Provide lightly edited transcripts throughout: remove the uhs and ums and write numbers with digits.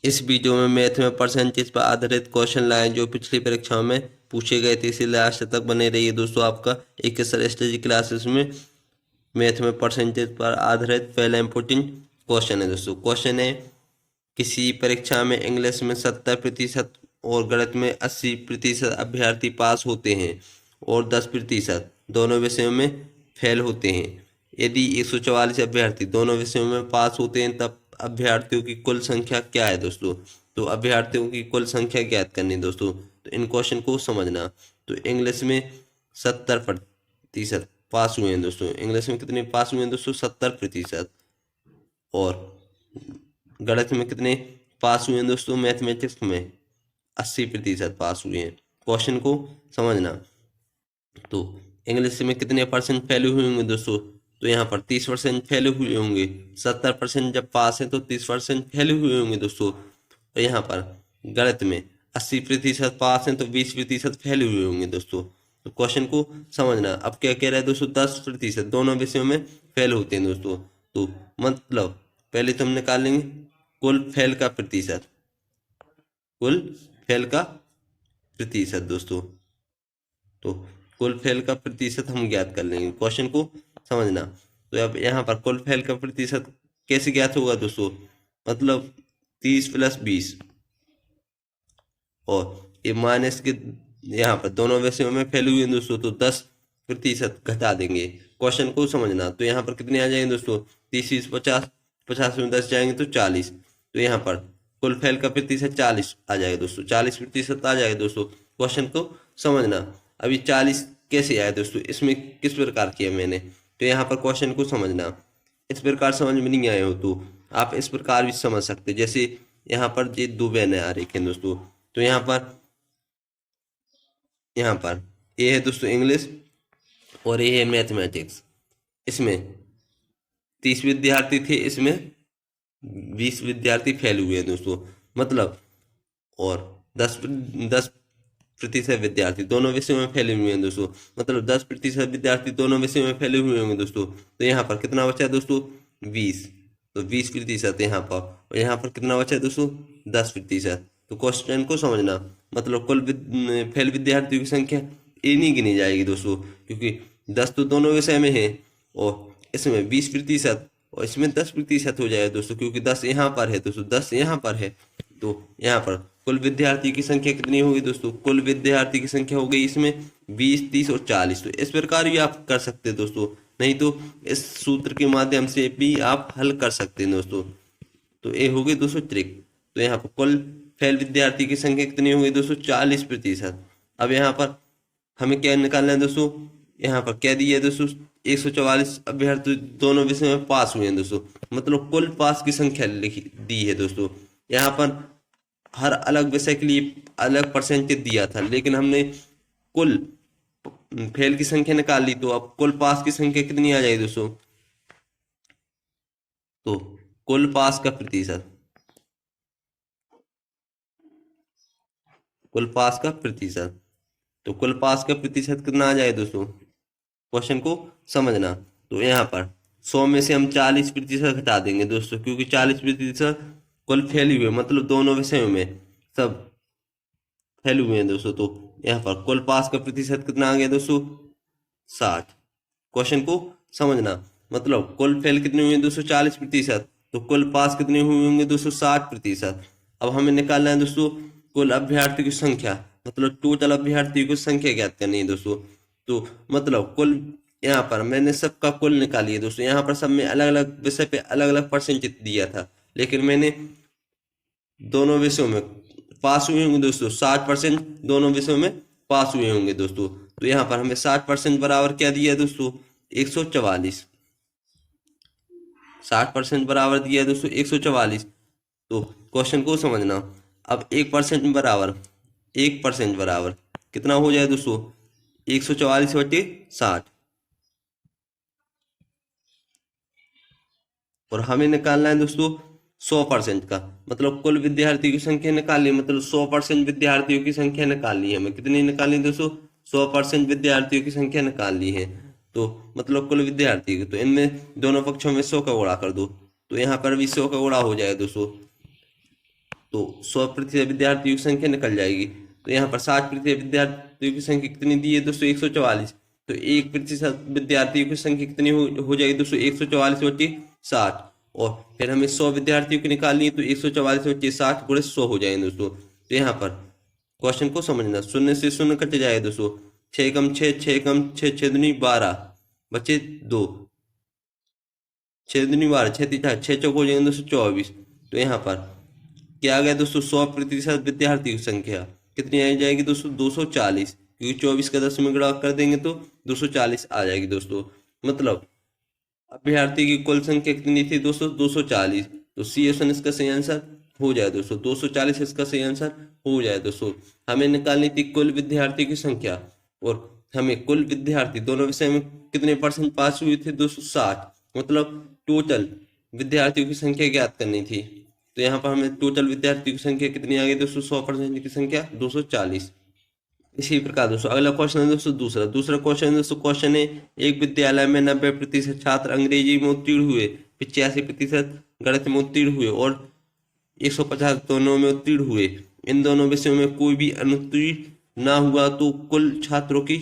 इस वीडियो में मैथ में परसेंटेज पर आधारित क्वेश्चन लाए जो पिछली परीक्षाओं में पूछे गए थे, इसीलिए लास्ट तक बने रहिए दोस्तों। आपका एक स्ट्रेटजी क्लासेस में मैथ में परसेंटेज पर आधारित पहला इंपॉर्टेंट क्वेश्चन है दोस्तों। क्वेश्चन है, किसी परीक्षा में इंग्लिश में 70% और गणित में 80% अभ्यर्थी पास होते हैं और 10% दोनों विषयों में फेल होते हैं। यदि 144 अभ्यर्थी दोनों विषयों में पास होते हैं तब अभ्यर्थियों की कुल संख्या क्या है दोस्तों। तो अभ्यर्थियों की कुल संख्या ज्ञात करनी है दोस्तों। तो इन क्वेश्चन को समझना। तो इंग्लिश में 70% पास हुए हैं दोस्तों। इंग्लिश में कितने पास हुए हैं दोस्तों? 70%। और गणित में कितने पास हुए हैं दोस्तों? मैथमेटिक्स में 80% पास हुए हैं। क्वेश्चन को समझना। तो इंग्लिश में कितने परसेंट फैले हुए होंगे दोस्तों? तो यहाँ पर 30% फैले हुए होंगे। 70% जब पास है तो 30% फैले हुए होंगे दोस्तों। और यहाँ पर गणित में 80% पास है तो 20% फैले हुए होंगे दोस्तों। तो क्वेश्चन को समझना। अब क्या कह रहा है दोस्तों? 10% दोनों विषयों में फेल होते हैं दोस्तों। तो मतलब पहले तो हम निकाल लेंगे कुल फेल का प्रतिशत। कुल फेल का प्रतिशत दोस्तों। तो कुल फेल का प्रतिशत हम ज्ञात कर लेंगे। क्वेश्चन को समझना। तो अब यहाँ पर कुल फेल का प्रतिशत कैसे ज्ञात होगा दोस्तों? मतलब 30 + 20 और ये माइनस के यहाँ पर दोनों विषयों में फेल हुए दोस्तों तो 10% घटा देंगे। क्वेश्चन को समझना। तो यहाँ पर कितने आ जाएंगे दोस्तों? 30 20 50, 50 में 10 जाएंगे तो 40। तो यहाँ पर कुल फेल का प्रतिशत 40 आ जाएगा दोस्तों। 40% आ जाएगा दोस्तों। क्वेश्चन को समझना। अभी 40 कैसे आया दोस्तों? इसमें किस प्रकार किया मैंने? तो यहाँ पर क्वेश्चन को समझना। इस प्रकार समझ में नहीं आए हो तो आप इस प्रकार भी समझ सकते। जैसे यहाँ पर ये दो बहनें आ रही हैं दोस्तों। तो यहाँ पर ये है दोस्तों इंग्लिश और ये है मैथमेटिक्स। इसमें 30 विद्यार्थी थे, इसमें 20 विद्यार्थी फेल हुए हैं दोस्तों। मतलब और 10% विद्यार्थी दोनों विषयों में फैले हुए हैं दोस्तों। मतलब 10% विद्यार्थी दोनों विषयों में फैले हुए होंगे दोस्तों। तो यहाँ पर कितना बचा है दोस्तों? 20। तो 20% यहाँ पर। और यहाँ पर कितना बचा है दोस्तों? 10%। तो क्वेश्चन को समझना। मतलब कुल फेल विद्यार्थियों की संख्या ये नहीं गिनी जाएगी दोस्तों, क्योंकि 10 तो दोनों विषय में है और इसमें 20% और इसमें 10% हो जाएगा दोस्तों, क्योंकि 10 यहाँ पर है दोस्तों, 10 यहाँ पर है। तो यहाँ पर कुल विद्यार्थी की संख्या कितनी होगी दोस्तों? कुल विद्यार्थी की संख्या हो गई इसमें 20, 30 और 40। तो इस प्रकार भी आप कर सकते हैं दोस्तों, नहीं तो इस सूत्र के माध्यम से भी आप हल कर सकते हैं दोस्तों। तो ये हो गई दोस्तों ट्रिक। तो यहाँ पर कुल फेल विद्यार्थी की संख्या कितनी होगी दोस्तों? 40%। अब यहाँ पर हमें क्या निकालना है दोस्तों? यहाँ पर क्या दिया है दोस्तों? 144 अभ्यर्थी दोनों विषय में पास हुए हैं दोस्तों। मतलब कुल पास की संख्या लिखी दी है दोस्तों। यहाँ पर हर अलग विषय के लिए अलग परसेंटेज दिया था, लेकिन हमने कुल फेल की संख्या निकाल ली। तो अब कुल पास की संख्या कितनी आ जाएगी दोस्तों? तो कुल पास का प्रतिशत, कुल पास का प्रतिशत। तो कुल पास का प्रतिशत कितना आ जाए दोस्तों? क्वेश्चन को समझना। तो यहाँ पर 100 में से हम 40% घटा देंगे दोस्तों, क्योंकि 40% कुल फेल हुए, मतलब दोनों विषयों में सब फेल हुए हैं दोस्तों। तो यहाँ पर कुल पास का प्रतिशत कितना आ गया दोस्तों? 60। क्वेश्चन को समझना। मतलब कुल फेल कितने हुए दोस्तों? 40%। तो कुल पास कितने हुए होंगे दोस्तों? 60%। अब हमें निकालना है दोस्तों कुल अभ्यर्थियों की संख्या, मतलब टोटल अभ्यर्थियों की संख्या ज्ञात करनी है दोस्तों। तो मतलब कुल यहाँ पर मैंने सबका कुल निकाली है दोस्तों। यहाँ पर सब में अलग अलग विषय पे अलग अलग परसेंटेज दिया था, लेकिन मैंने दोनों विषयों में पास हुए होंगे दोस्तों। 60% दोनों विषयों में पास हुए होंगे दोस्तों। तो यहाँ पर हमें 60% बराबर क्या दिया है दोस्तों? 144। 60% बराबर दिया है दोस्तों 144। तो क्वेश्चन को समझना। अब 1% बराबर कितना हो जाए दोस्तों? 144/60। और हमें निकालना है दोस्तों 100% का, मतलब कुल विद्यार्थियों की संख्या निकालनी है। मतलब 100% विद्यार्थियों की संख्या निकालनी है हमें। कितनी निकालनी है दोस्तों? 100% विद्यार्थियों की संख्या निकालनी है। तो मतलब कुल विद्यार्थी की, तो इनमें दोनों पक्षों में 100 का गुणा कर दो। तो यहाँ पर भी 100 का गुणा हो जाएगा दोस्तों। तो 100% विद्यार्थियों की संख्या निकल जाएगी। तो यहाँ पर 60% विद्यार्थियों की संख्या कितनी दी है दोस्तों? 144। तो 1% विद्यार्थियों की संख्या कितनी हो जाएगी दोस्तों? 144 बटे 60। और फिर हमें 100 विद्यार्थियों की निकालनी है, तो 144 बटे 60 गुणे 100 हो जाएंगे दोस्तों। तो यहाँ पर क्वेश्चन को समझना, शून्य से शून्य कट जाएगा दोस्तों। 6 कम 6, 6 कम 6, 6 दूनी 12 बचे 2, 6 दूनी 12, 6 तीन 6 चौक हो जाएंगे दोस्तों 24। तो यहाँ पर क्या आ गया दोस्तों? 100% विद्यार्थियों की संख्या कितनी आ जाएगी दोस्तों? 240, क्योंकि 24 का 10 में गुणा कर देंगे तो 240 आ जाएगी दोस्तों। मतलब अभ्यर्थी की कुल संख्या कितनी थी दोस्तों? 240। तो सी ऑप्शन इसका सही आंसर हो जाए दोस्तों। 240 इसका सही आंसर हो जाए दोस्तों। हमें निकालनी थी कुल विद्यार्थी की संख्या, और हमें कुल विद्यार्थी दोनों विषय में कितने परसेंट पास हुए थे दोस्तों? 60। मतलब टोटल विद्यार्थियों की संख्या ज्ञात करनी थी। तो यहाँ पर हमें टोटल विद्यार्थियों की संख्या कितनी आ गई दोस्तों? 100% की संख्या 240। इसी प्रकार दोस्तों अगला क्वेश्चन है दोस्तों दूसरा क्वेश्चन है दोस्तों। क्वेश्चन है, एक विद्यालय में 90% छात्र अंग्रेजी में उत्तीर्ण हुए, 85% गणित में उत्तीर्ण हुए और 150 दोनों में उत्तीर्ण हुए। इन दोनों विषयों में कोई भी अनुत्तीर्ण ना हुआ तो छात्रों की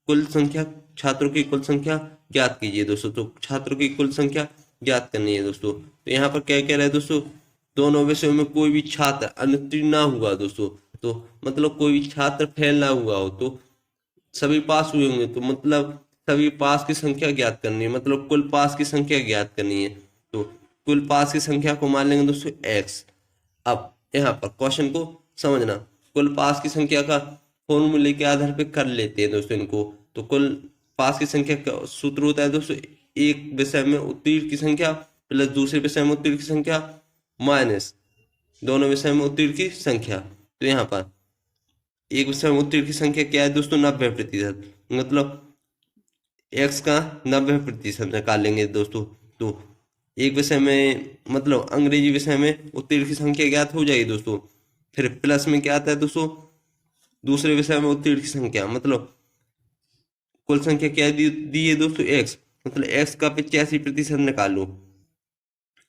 कुल संख्या ज्ञात कीजिए दोस्तों। तो छात्रों की कुल संख्या ज्ञात करनी है दोस्तों। तो यहाँ पर क्या कह रहा है दोस्तों? दोनों विषयों में कोई भी छात्र अनुत्तीर्ण ना हुआ दोस्तों। तो मतलब कोई भी छात्र फेल ना हुआ हो, तो सभी पास हुए होंगे, तो मतलब सभी पास की संख्या ज्ञात करनी है। मतलब कुल पास की संख्या ज्ञात करनी है। तो कुल पास की संख्या को मान लेंगे दोस्तों x। अब यहाँ पर क्वेश्चन को समझना, कुल पास की संख्या का फॉर्मूले के आधार पर कर लेते हैं दोस्तों इनको। तो कुल पास की संख्या का सूत्र होता है दोस्तों, एक विषय में उत्तीर्ण की संख्या प्लस दूसरे विषय में उत्तीर्ण की संख्या माइनस दोनों विषय में उत्तीर्ण की संख्या। तो यहाँ पर एक विषय में उत्तीर्ण की संख्या क्या है दोस्तों? 90%। मतलब x का 90% निकालेंगे दोस्तों। तो एक विषय में मतलब अंग्रेजी विषय में उत्तीर्ण की संख्या ज्ञात हो जाएगी दोस्तों। फिर प्लस में क्या आता है दोस्तों? दूसरे विषय में उत्तीर्ण की संख्या। मतलब कुल संख्या क्या दी है दोस्तों? x। मतलब x का 85% निकाल लो,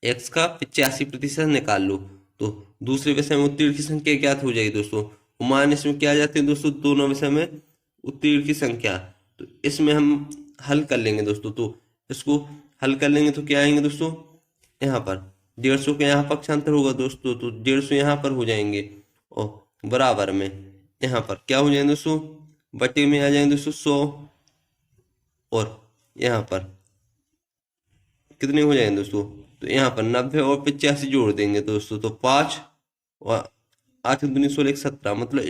x का 85% निकाल लो। तो दूसरे विषय में उत्तीर्ण की संख्या ज्ञात हो जाएगी दोस्तों। माइनस में क्या आ जाती है दोस्तों? दोनों विषय में उत्तीर्ण की संख्या। तो इसमें हम हल कर लेंगे दोस्तों। तो इसको हल कर लेंगे तो क्या आएंगे दोस्तों? यहाँ पर 150 का यहाँ पक्षांतर होगा दोस्तों, तो 150 यहाँ पर हो जाएंगे और बराबर में यहाँ पर क्या हो जाएंगे दोस्तों? बटे में आ जाएंगे दोस्तों 100, और यहाँ पर कितने हो जाएंगे दोस्तों? तो यहाँ पर 90 और 85 जोड़ देंगे दोस्तों, तो 5 और 8 दूनी 16 17, मतलब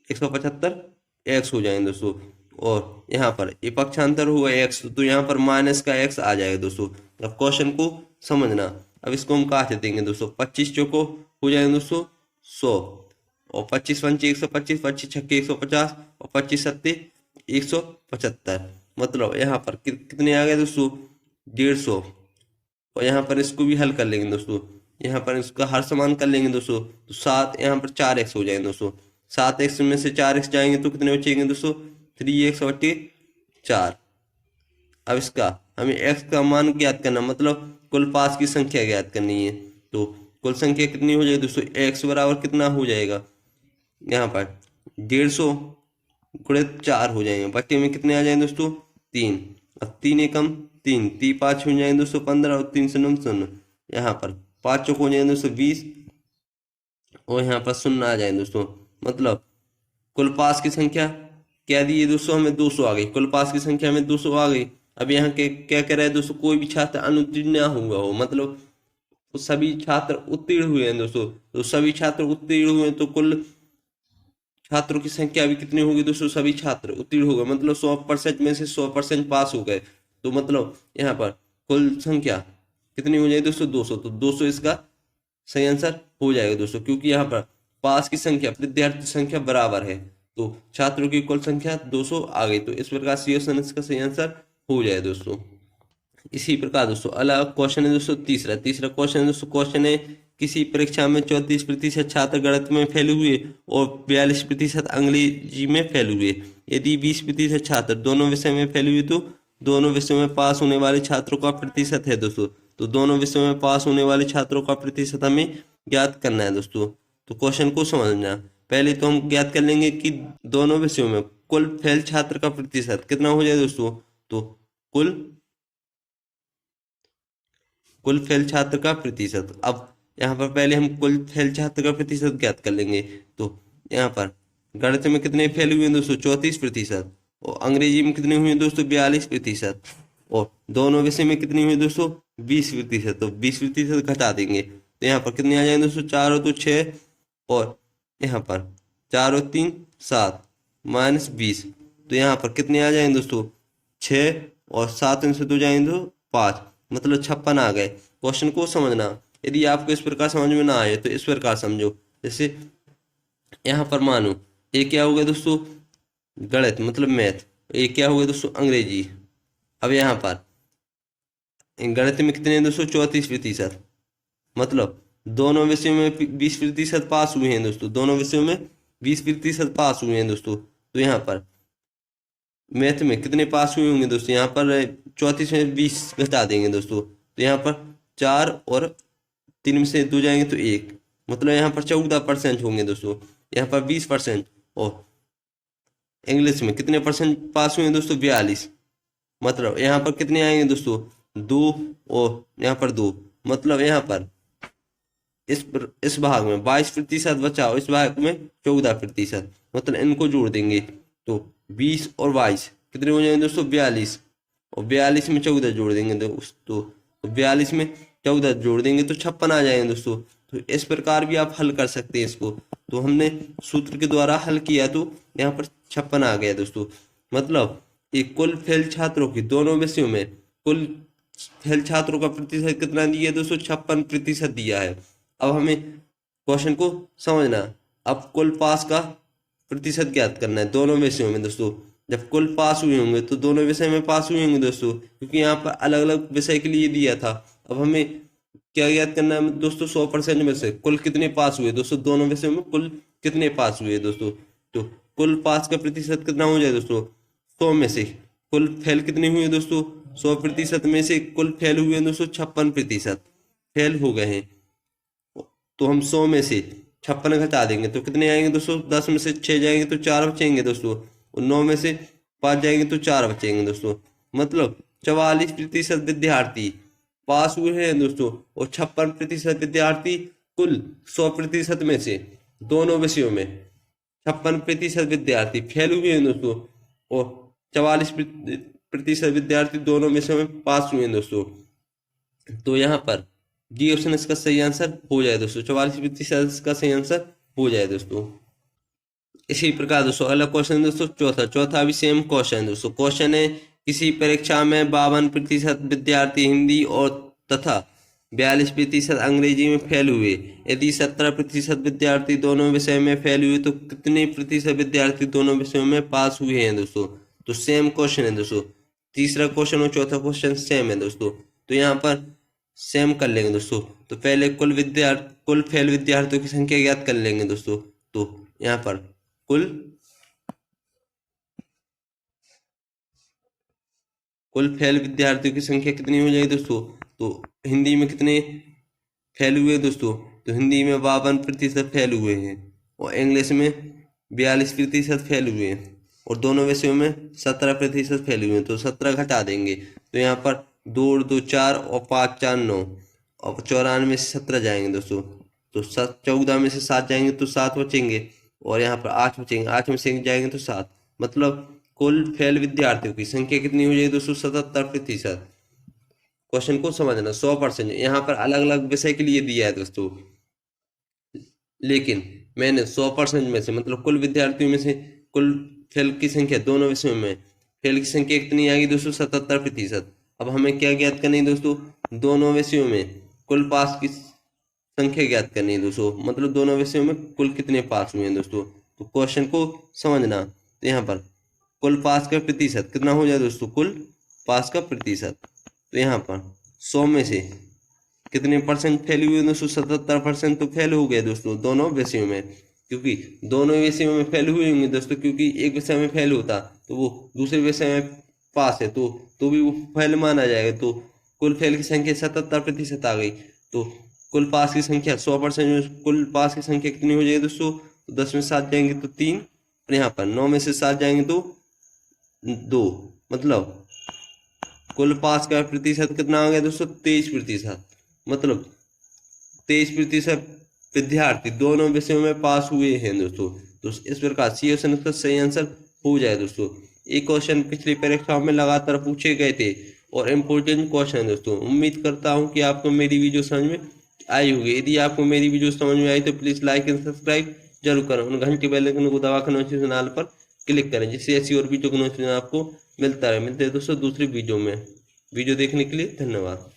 175x हो जाएंगे दोस्तों। और यहाँ पर ये पक्षांतर हुआ x, तो यहाँ पर माइनस का x आ जाएगा दोस्तों। अब क्वेश्चन को समझना, अब इसको हम काट देंगे दोस्तों। 25 चौको हो जाएंगे दोस्तों 100, और 25 पंचे 125, 25 छक्के 150, और 25 सत्ते 175। मतलब यहाँ पर कितने आ गए दोस्तों? 150। और यहाँ पर इसको भी हल कर लेंगे दोस्तों। यहाँ पर इसका हर समान कर लेंगे दोस्तों। तो 7 यहाँ पर 4x हो जाएंगे दोस्तों। 7x में से 4x जाएंगे तो कितने बचेंगे दोस्तों? 3x बटे 4। अब इसका हमें x का मान ज्ञात करना, मतलब कुल पास की संख्या ज्ञात करनी है। तो कुल संख्या कितनी हो जाएगी दोस्तों? x बराबर कितना हो जाएगा? यहाँ पर 150 गुणे 4 हो जाएंगे, बटे में कितने आ जाएंगे दोस्तों? 3। अब 3 एकम 3, 3 5 हो जाएंगे दोस्तों 15, और 3 से 9 0। यहाँ पर 5 चौक हो जाएंगे दोस्तों 20, और यहाँ पर 0 आ जाएंगे दोस्तों। मतलब कुल पास की संख्या क्या दी है दोस्तों? हमें 200 आ गई। कुल पास की संख्या में 200 आ गई। अब यहाँ के क्या कह रहा है दोस्तों? कोई भी छात्र अनुत्तीर्ण ना हुआ हो, मतलब तो सभी छात्र उत्तीर्ण हुए हैं दोस्तों। तो सभी छात्र उत्तीर्ण हुए तो कुल छात्रों की संख्या भी कितनी होगी दोस्तों? सभी छात्र उत्तीर्ण हो गए, मतलब 100% में से 100% पास हो गए। तो मतलब यहाँ पर कुल संख्या कितनी हो जाएगी दोस्तों? 200। तो 200 इसका सही आंसर हो जाएगा दोस्तों, क्योंकि यहाँ पर पास की संख्या विद्यार्थी संख्या बराबर है। तो छात्रों की कुल संख्या 200 आ गई। तो इस प्रकार सी ऑप्शन इसका सही आंसर हो जाए दोस्तों। इसी प्रकार दोस्तों अलग क्वेश्चन है दोस्तों तीसरा क्वेश्चन है दोस्तों। क्वेश्चन है, किसी परीक्षा में 34% छात्र गणित में फेल हुए और 42% अंग्रेजी में फेल हुए। यदि 20% छात्र दोनों विषय में फेल हुए तो दोनों विषयों में पास होने वाले छात्रों का प्रतिशत है दोस्तों। तो दोनों विषयों में पास होने वाले छात्रों का प्रतिशत हमें ज्ञात करना है दोस्तों। तो क्वेश्चन को समझना, पहले तो हम ज्ञात कर लेंगे कि दोनों विषयों में कुल फेल छात्र का प्रतिशत कितना हो जाए दोस्तों। तो कुल फेल छात्र का प्रतिशत, अब यहाँ पर पहले हम कुल फेल छात्र का प्रतिशत ज्ञात कर लेंगे। तो यहाँ पर गणित में कितने फेल हुए दोस्तों, 34%। और अंग्रेजी में कितने हुए दोस्तों, 42%। और दोनों विषय में कितनी हुई दोस्तों, 20%। तो 20% घटा देंगे तो यहाँ पर कितने आ जाएंगे दोस्तों, 4 और 2 6, और यहाँ पर 4 और 3 7 -20। तो यहाँ पर कितने आ जाएंगे दोस्तों, 6, और 7 इनसे 2 जाएंगे तो 5, मतलब 56 आ गए। क्वेश्चन को समझना, यदि आपको इस प्रकार समझ में ना आए तो इस प्रकार समझो। जैसे यहाँ पर मानो ये क्या हो गया दोस्तों, गणित मतलब मैथ, ये क्या हो गया दोस्तों, अंग्रेजी। अब यहाँ पर गणित में कितने हैं दोस्तों, 34%। मतलब दोनों विषयों में 20% पास हुए हैं दोस्तों, दोनों विषयों में 20% पास हुए हैं दोस्तों। तो यहाँ पर मैथ में कितने पास हुए होंगे दोस्तों, यहाँ पर 34 में 20 घटा देंगे दोस्तों। तो यहाँ पर 4 और 3 में से 2 जाएंगे तो 1, मतलब यहाँ पर 14% होंगे दोस्तों, यहाँ पर 20%। और इंग्लिश में कितने परसेंट पास हुए हैं दोस्तों, 42, मतलब यहाँ पर कितने आएंगे दोस्तों, 2, और यहाँ पर 2, मतलब यहाँ पर इस भाग में 22% बचा और इस भाग में 14%, मतलब इनको जोड़ देंगे तो 20 और 22 कितने हो जाएंगे दोस्तों, 42, और 42 में 14 जोड़ देंगे दोस्तों, तो 42 में 14 जोड़ देंगे तो 56 आ जाएंगे दोस्तों। तो इस प्रकार भी आप हल कर सकते हैं इसको। तो हमने सूत्र के द्वारा हल किया तो यहाँ पर 56 आ गया दोस्तों। मतलब एक कुल फेल छात्रों की दोनों विषयों में कुल फेल छात्रों का प्रतिशत कितना दिया है दोस्तों, 56% दिया है। अब हमें क्वेश्चन को समझना, अब कुल पास का प्रतिशत ज्ञात करना है दोनों विषयों में दोस्तों। जब कुल पास हुए होंगे तो दोनों विषय में पास हुए होंगे दोस्तों, क्योंकि यहाँ पर अलग अलग विषय के लिए दिया था। अब हमें क्या ज्ञात करना है दोस्तों, 100% में से कुल कितने पास हुए दोस्तों, दोनों विषयों में कुल कितने पास हुए दोस्तों। तो कुल पास का प्रतिशत कितना हो जाए दोस्तों, 100 में से कुल फेल कितने हुए दोस्तों, 100% में से कुल फेल हुए दोस्तों 56% फेल हो गए हैं। तो हम 100 में से 56 घटा देंगे तो कितने आएंगे दोस्तों, 10 में से 6 जाएंगे तो 4 बचेंगे दोस्तों, और 9 में से 5 जाएंगे तो 4 बचेंगे दोस्तों। मतलब 44% विद्यार्थी पास हुए हैं दोस्तों, और 56% विद्यार्थी कुल 100% में से दोनों विषयों में 56% विद्यार्थी फेल हुए हैं दोस्तों, और 44% विद्यार्थी दोनों विषयों में पास हुए हैं दोस्तों। तो यहाँ पर डी ऑप्शन इसका सही आंसर हो जाए दोस्तों, 44% इसका सही आंसर हो जाए दोस्तों। इसी प्रकार दोस्तों अगला क्वेश्चन दोस्तों चौथा भी सेम क्वेश्चन दोस्तों। क्वेश्चन है, किसी परीक्षा में 52% विद्यार्थी हिंदी और तथा 42% अंग्रेजी में फेल हुए। यदि 17% विद्यार्थी दोनों विषय में फेल हुए तो कितने प्रतिशत विद्यार्थी दोनों विषयों में पास हुए हैं दोस्तों। तो सेम क्वेश्चन है दोस्तों, तीसरा क्वेश्चन और चौथा क्वेश्चन सेम है दोस्तों। तो यहाँ पर सेम कर लेंगे दोस्तों। तो पहले कुल फेल विद्यार्थियों की संख्या ज्ञात कर लेंगे दोस्तों। तो यहाँ पर कुल फेल विद्यार्थियों की संख्या कितनी हो जाएगी दोस्तों। तो हिंदी में कितने फेल हुए दोस्तों, तो हिंदी में 52% फेल हुए हैं, और इंग्लिश में 42% फेल हुए हैं, और दोनों विषयों में 17% फेल हुए हैं। तो 17 घटा देंगे तो यहाँ पर 2 और 2 4 और 5 4 9, और 94 में से 17 जाएंगे दोस्तों। तो 14 में से 7 जाएंगे तो 7 बचेंगे, और यहाँ पर 8 बचेंगे, 8 में से जाएंगे तो 7, मतलब कुल फेल विद्यार्थियों की संख्या कितनी हो जाएगी दोस्तों, 77%। क्वेश्चन को समझना 100%, यहाँ पर अलग अलग विषय के लिए दिया है दोस्तों, लेकिन मैंने 100% में से मतलब कुल विद्यार्थियों में से कुल फेल की संख्या दोनों विषयों में फेल की संख्या कितनी आएगी दोस्तों, 77%। अब हमें क्या ज्ञात करनी है दोस्तों, दोनों विषयों में कुल पास की संख्या ज्ञात करनी है दोस्तों, मतलब दोनों विषयों में कुल कितने पास हुए हैं दोस्तों। तो क्वेश्चन को समझना, तो यहाँ पर कुल पास का प्रतिशत कितना हो जाए दोस्तों, कुल पास का प्रतिशत। तो यहाँ पर 100 में से कितने परसेंट फेल हुए दोस्तों, 77% तो फेल हो गए दोस्तों दोनों विषयों में, क्योंकि दोनों विषयों में फेल हुए होंगे दोस्तों, क्योंकि एक विषय में फेल होता तो वो दूसरे विषय में पास है तो भी वो फेल माना जाएगा। तो कुल फेल की संख्या 77% आ गई। तो कुल पास की संख्या 100% में कुल पास की संख्या कितनी हो जाएगी दोस्तों? तो 10 में 7 जाएंगे तो 3, और यहाँ पर 9 में से 7 जाएंगे तो 2, मतलब कुल पास का प्रतिशत कितना आ गया दोस्तों? 23%। मतलब 23% विद्यार्थी दोनों विषयों में पास हुए हैं दोस्तों। तो इस प्रकार सी ऑप्शन का सही आंसर हो जाए दोस्तों। ये क्वेश्चन पिछली परीक्षाओं में लगातार पूछे गए थे और इम्पोर्टेंट क्वेश्चन है दोस्तों। उम्मीद करता हूँ कि आपको मेरी वीडियो समझ में आई होगी। यदि आपको मेरी वीडियो समझ में आई तो प्लीज़ लाइक एंड सब्सक्राइब जरूर करें। उन घंटी बेल आइकन को दबाकर नोटिफिकेशन ऑल पर क्लिक करें, जिससे ऐसी और वीडियो का नोटिफिकेशन आपको मिलता रहे। मिलते हैं दोस्तों दूसरी वीडियो में। वीडियो देखने के लिए धन्यवाद।